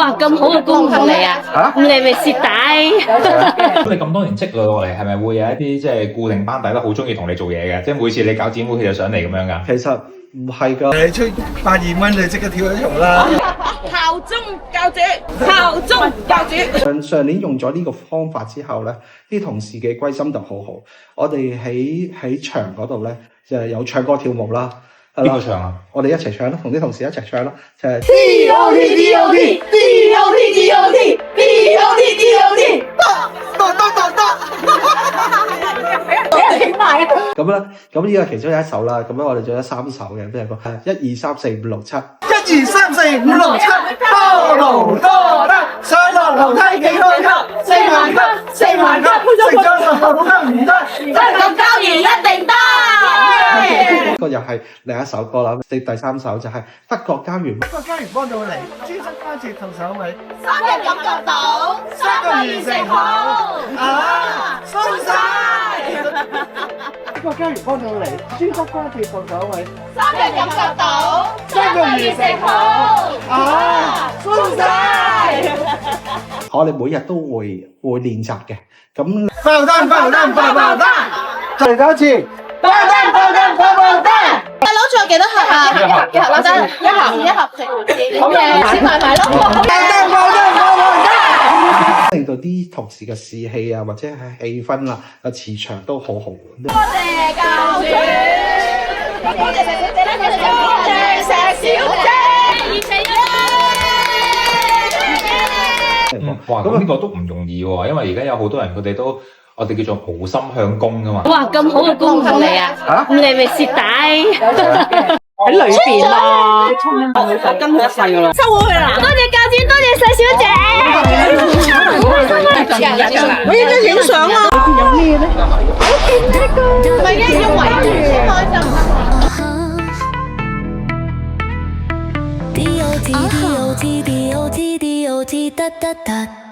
哇，咁好嘅工同你啊，咁你咪蝕底。咁你咁多年積累落嚟，係咪會有一啲即係固定班底都好中意同你做嘢嘅？即係每次你搞展會，佢就上嚟咁樣㗎？其實唔係㗎，你出120蚊你即刻跳一場啦！效忠教主，效忠教主。上年用咗呢個方法之後咧，啲同事嘅歸心就好好。我哋喺場嗰度咧，就係有唱歌跳舞啦。邊個唱啊？我哋一齊唱啦，同啲同事一齊唱啦，就係 DOT DOT DOT DOT DOT DOT 咁啦。咁呢個其中有一首啦。咁樣我哋仲有3首嘅，邊個？1、2、3、4、5、6、7。1、2、3、4、5、6、7，多勞多得，上落樓梯幾多級？4萬級，4萬級，食咗10個都得唔得？真咁交完一定得。呢個又係另一首歌啦。第3首就係德國家園。德國家園幫到你，專心關節同手尾3日感覺到3個完成好啊，鬆晒。德國家園幫到你，專心關節同手尾3日感覺到3個完成好啊，鬆晒。我哋每日都會練習嘅。咁爆單爆單爆爆單，再嚟多一次，爆單爆單爆爆單。大佬仲有幾多盒啊？一盒得一盒食好嘅，先買埋咯。爆單爆單爆爆單，令到啲同事嘅士氣啊，或者係氣氛啊、磁場都好好。多謝教主，多謝石小姐啦，多謝石小姐，熱情啊！哇！咁呢個都唔容易喎，因為而家有好多人佢哋都我哋叫做無心向公㗎嘛。哇，咁好嘅工同你啊，咁你咪蝕底。喺裏邊啊，我跟佢一世噶啦。收好佢啦！多謝教主，多謝細小姐。我應該影相啊！唔係嘅，要圍住先開心。DOT DOT DOT DOT 得得得。